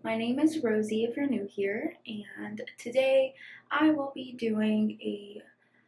My name is Rosie if you're new here, and today I will be doing a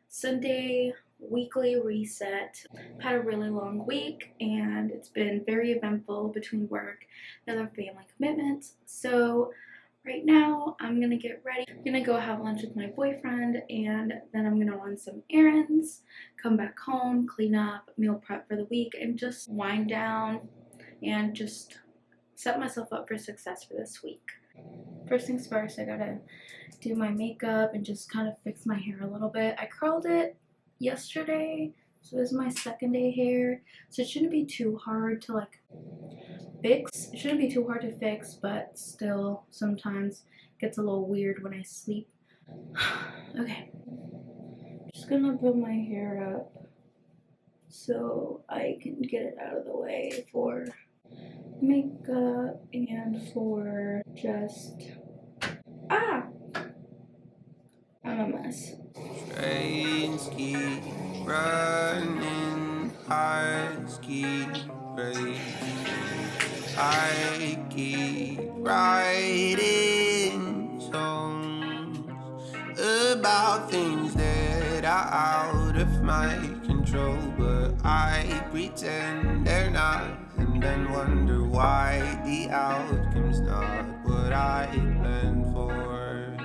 Sunday weekly reset. I've had a really long week and it's been very eventful between work and other family commitments. So right now I'm gonna get ready. I'm gonna go have lunch with my boyfriend and then I'm gonna run some errands, come back home, clean up, meal prep for the week, and just wind down and just set myself up for success for this week. First things first, I gotta do my makeup and just kind of fix my hair a little bit. I curled it yesterday, so this is my second day hair, so it shouldn't be too hard to like fix. It shouldn't be too hard to fix, but still sometimes it gets a little weird when I sleep. Okay, just gonna put my hair up so I can get it out of the way for makeup and for just I'm a mess. Trains keep running, hearts keep breaking. I keep writing songs about things that are out of my control, but I pretend they're not, and then wonder why the outcome's not what I planned for.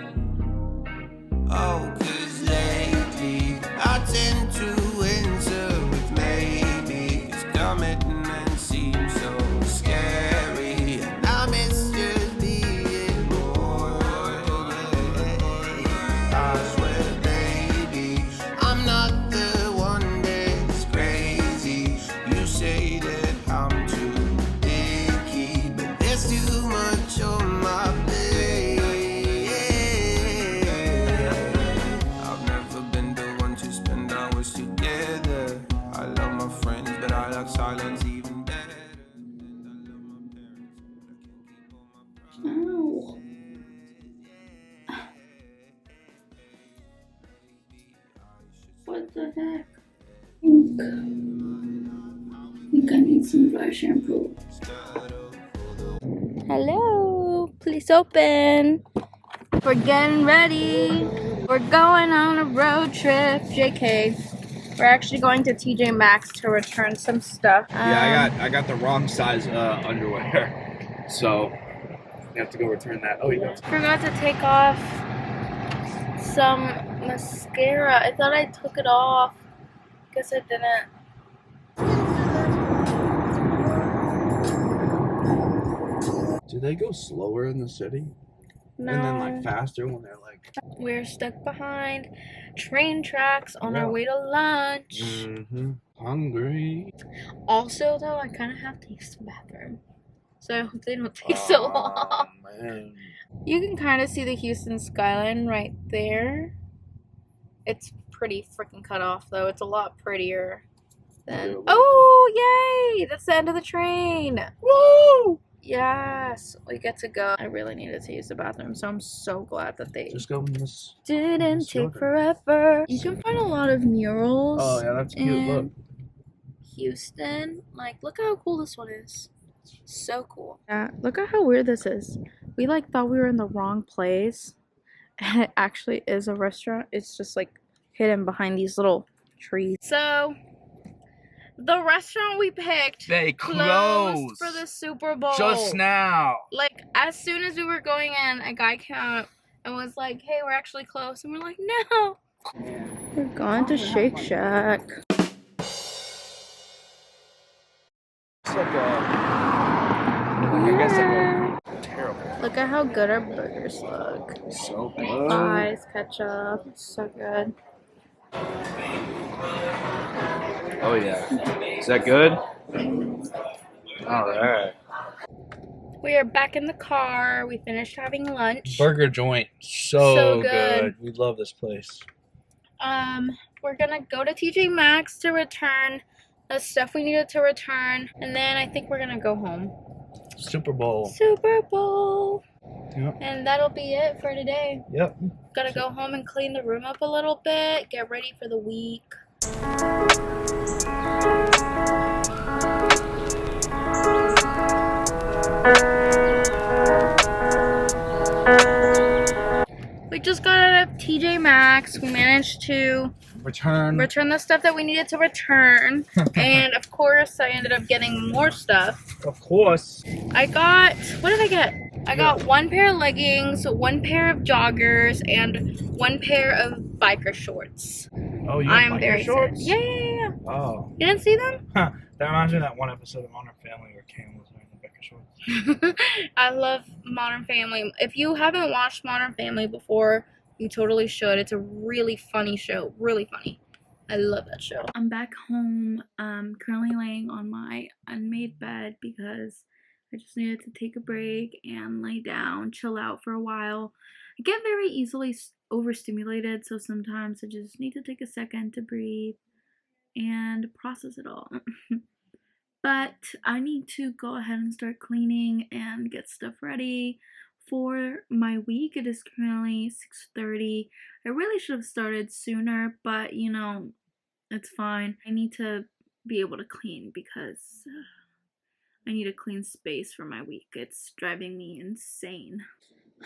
Oh, 'cause lately I tend to answer with maybe, 'cause commitment seems so scary, and I miss just being more. I swear, baby, I'm not the one that's crazy. You say that I'm too picky, but there's too much on my plate. I've never been the one to spend hours together. I love my friends, but I like silence even better. And I love my parents, but I can't keep all my Ow. What the heck? I think I need some dry shampoo. Hello, please open. We're getting ready. We're going on a road trip. JK. We're actually going to TJ Maxx to return some stuff. Yeah, I got the wrong size underwear, so you have to go return that. Oh, you got Forgot to take off some mascara. I thought I took it off. Guess I didn't. Do they go slower in the city? No. And then like faster when they're like. We're stuck behind train tracks on our way to lunch. Hungry. Also, though, I kind of have to use the bathroom, so I hope they don't take so long. Man. You can kind of see the Houston skyline right there. It's pretty freaking cut off, though. It's a lot prettier than. Oh, yay! That's the end of the train. Woo! Yes, we get to go. I really needed to use the bathroom, so I'm so glad that they Just go in this. didn't take forever. You can find a lot of murals. Oh yeah, that's cute. Look. Houston, like, look how cool this one is. So cool. Yeah, look at how weird this is. We like thought we were in the wrong place, and it actually is a restaurant. It's just like hidden behind these little trees. So the restaurant we picked, They closed for the Super Bowl just now. Like, as soon as we were going in, a guy came out and was like, "Hey, we're actually closed," and we're like, "No." We're going to Shake Shack. It's like I guess like a terrible. Look at how good our burgers look. So good. Fries, ketchup, so good. Oh yeah. Is that good? All right. We are back in the car. We finished having lunch. Burger joint, so good. good. We love this place. We're gonna go to TJ Maxx to return the stuff we needed to return, and then I think we're gonna go home. Super Bowl. Super Bowl. Yep. And that'll be it for today. Yep. Gotta go home and clean the room up a little bit, get ready for the week. maxx. We managed to Return. return the stuff that we needed to return. And of course, I ended up getting more stuff. Of course. I got, what did I get? I got one pair of leggings, one pair of joggers, and one pair of biker shorts. Oh, you have I'm biker very shorts? excited. Yeah. Oh. You didn't see them? Huh. That reminds me of that one episode of Modern Family where Cam was wearing the biker shorts. I love Modern Family. If you haven't watched Modern Family before, you totally should. It's a really funny show. Really funny. I love that show. I'm back home, currently laying on my unmade bed because I just needed to take a break and lay down, chill out for a while. I get very easily overstimulated, so sometimes I just need to take a second to breathe and process it all. But I need to go ahead and start cleaning and get stuff ready for my week. It is currently 6:30. I really should have started sooner, but you know, it's fine. I need to be able to clean because I need a clean space for my week. It's driving me insane.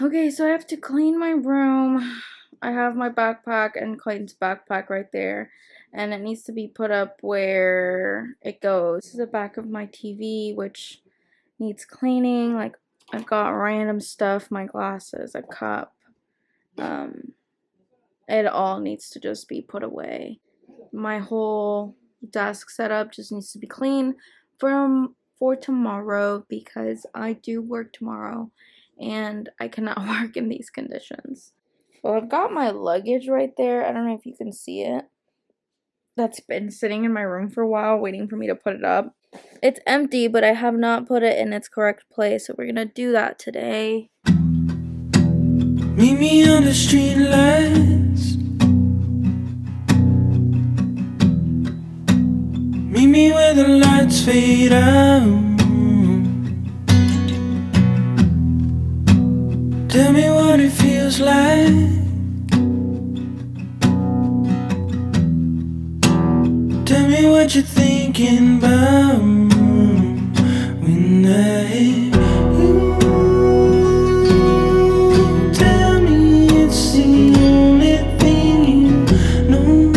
Okay, so I have to clean my room. I have my backpack and Clayton's backpack right there, and it needs to be put up where it goes. This is the back of my TV, which needs cleaning. Like, I've got random stuff, my glasses, a cup. It all needs to just be put away. My whole desk setup just needs to be clean for tomorrow because I do work tomorrow and I cannot work in these conditions. Well, I've got my luggage right there. I don't know if you can see it. That's been sitting in my room for a while waiting for me to put it up. It's empty, but I have not put it in its correct place, so we're gonna do that today. Meet me under street lights. Meet me where the lights fade out. Tell me what it feels like. Tell me what you're thinking about when I hit you. Tell me it's the only thing you know.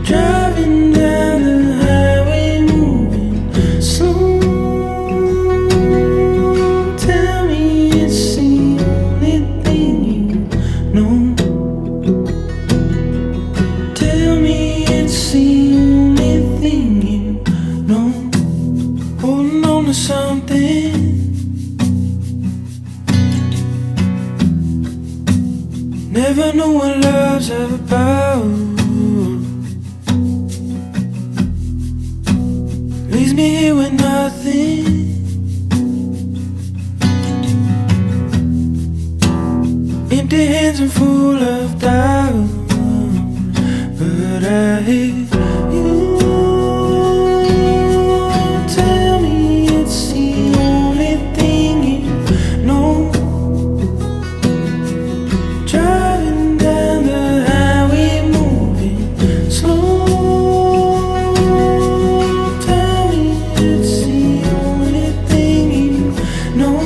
Driving down the highway, moving slow. Tell me it's the only thing you know. Tell me it's the only thing you know. Holding on to something. Never know what love's about. Leaves me here with nothing. Empty hands and full of doubt. But I hate you. Tell me it's the only thing you know. Driving down the highway, moving slow. Tell me it's the only thing you know.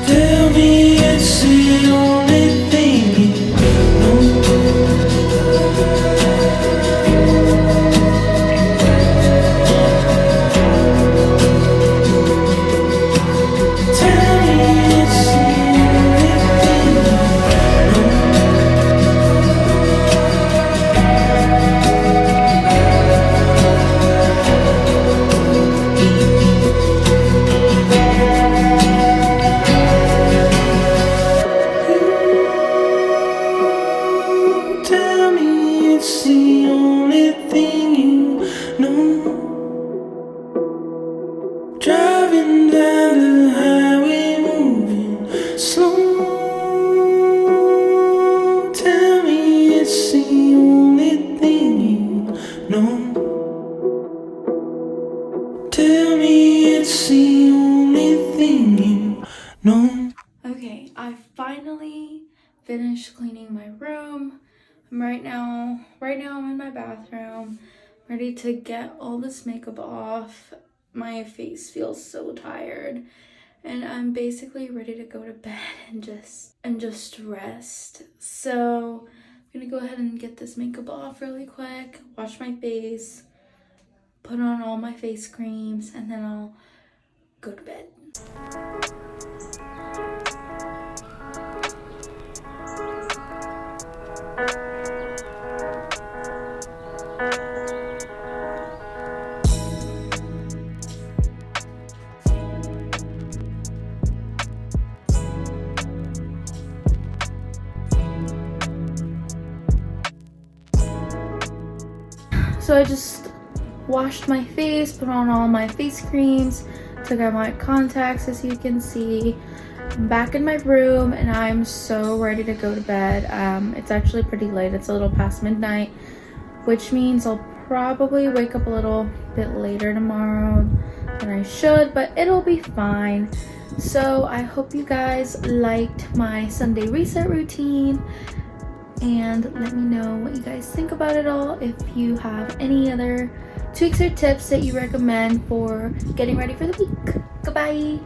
Tell me it's the only thing you know. Tell me it's the only thing you. Tell me it's the only thing you know. Driving down the highway, moving slow. Tell me it's the only thing you know. Tell me it's the only thing you know. Okay, I finally finished cleaning my room. Right now I'm in my bathroom, ready to get all this makeup off. My face feels so tired and I'm basically ready to go to bed and just rest. So I'm gonna go ahead and get this makeup off really quick, wash my face, put on all my face creams, and then I'll go to bed. So I just washed my face, put on all my face creams, took out my contacts as you can see. I'm back in my room and I'm so ready to go to bed. It's actually pretty late. It's a little past midnight, which means I'll probably wake up a little bit later tomorrow than I should, but it'll be fine. So I hope you guys liked my Sunday reset routine, and let me know what you guys think about it all. If you have any other tweaks or tips that you recommend for getting ready for the week. Goodbye.